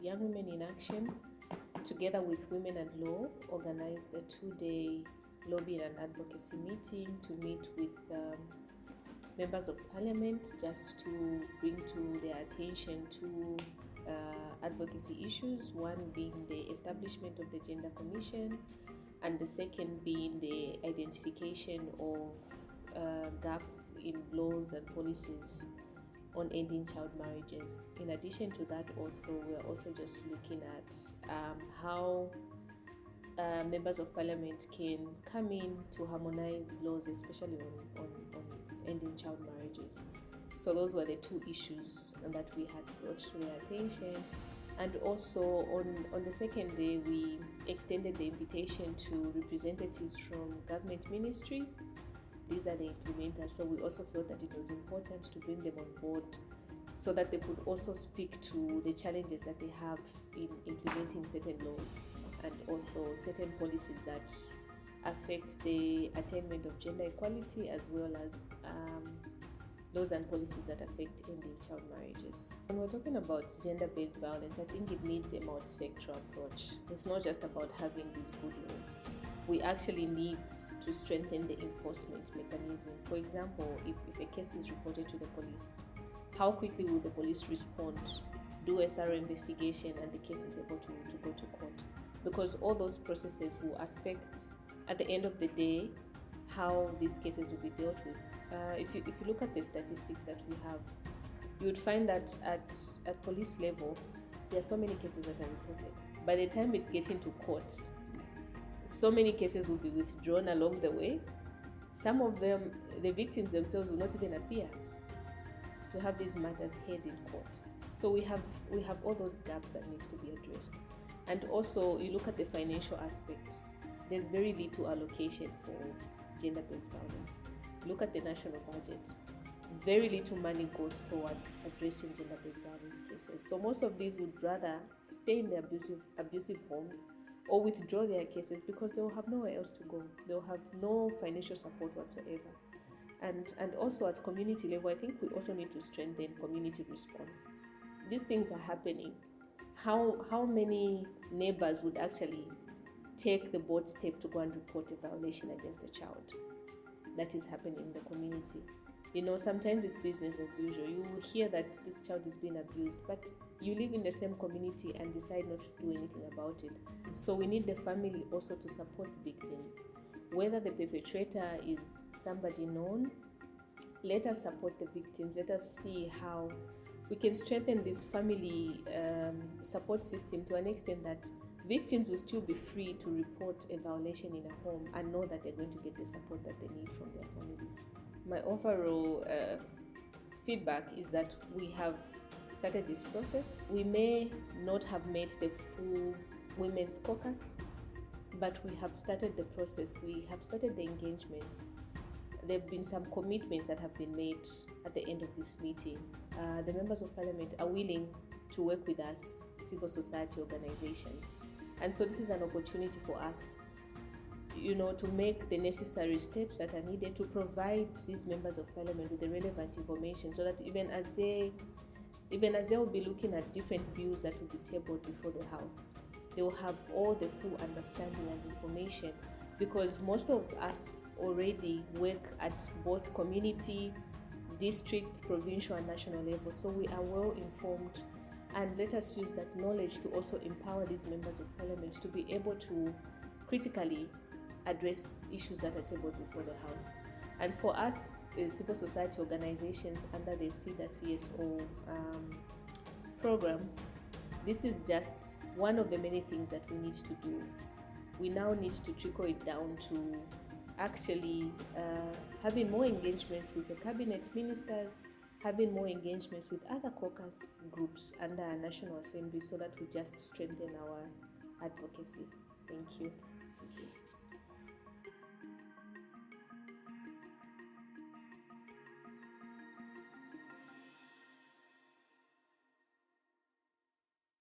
Young Women in Action, together with Women and Law, organized a 2-day lobbying and advocacy meeting to meet with members of Parliament, just to bring to their attention two advocacy issues, one being the establishment of the Gender Commission, and the second being the identification of gaps in laws and policies on ending child marriages. In addition to that, also we are also just looking at how members of Parliament can come in to harmonize laws, especially on ending child marriages. So those were the two issues that we had brought to their attention. And also on the second day, we extended the invitation to representatives from government ministries. These are the implementers, so we also felt that it was important to bring them on board so that they could also speak to the challenges that they have in implementing certain laws and also certain policies that affect the attainment of gender equality, as well as laws and policies that affect ending child marriages. When we're talking about gender-based violence, I think it needs a multi-sectoral approach. It's not just about having these good laws. We actually need to strengthen the enforcement mechanism. For example, if a case is reported to the police, how quickly will the police respond, do a thorough investigation, and the case is able to go to court? Because all those processes will affect, at the end of the day, how these cases will be dealt with. If you look at the statistics that we have, you would find that at police level, there are so many cases that are reported. By the time it's getting to court, so many cases will be withdrawn along the way. Some of them, the victims themselves will not even appear to have these matters heard in court. So we have all those gaps that needs to be addressed. And also, you look at the financial aspect. There's very little allocation for gender-based violence. Look at the national budget. Very little money goes towards addressing gender-based violence cases. So most of these would rather stay in the abusive homes or withdraw their cases because they'll have nowhere else to go. They'll have no financial support whatsoever. And also at community level, I think we also need to strengthen community response. These things are happening. How many neighbors would actually take the bold step to go and report a violation against a child that is happening in the community? You know, sometimes it's business as usual. You will hear that this child is being abused, but you live in the same community and decide not to do anything about it. So we need the family also to support victims. Whether the perpetrator is somebody known, let us support the victims. Let us see how we can strengthen this family support system to an extent that victims will still be free to report a violation in a home and know that they're going to get the support that they need from their families. My overall feedback is that we have started this process. We may not have met the full women's caucus, but we have started the process. We have started the engagements. There have been some commitments that have been made at the end of this meeting. The members of Parliament are willing to work with us, civil society organizations. And so this is an opportunity for us, to make the necessary steps that are needed to provide these members of Parliament with the relevant information, so that even as they will be looking at different bills that will be tabled before the House, they will have all the full understanding and information, because most of us already work at both community, district, provincial, and national level, so we are well informed. And let us use that knowledge to also empower these members of Parliament to be able to critically address issues that are tabled before the House. And for us, civil society organizations under the CEDA CSO program, this is just one of the many things that we need to do. We now need to trickle it down to actually having more engagements with the cabinet ministers, having more engagements with other caucus groups under our National Assembly, so that we just strengthen our advocacy. Thank you.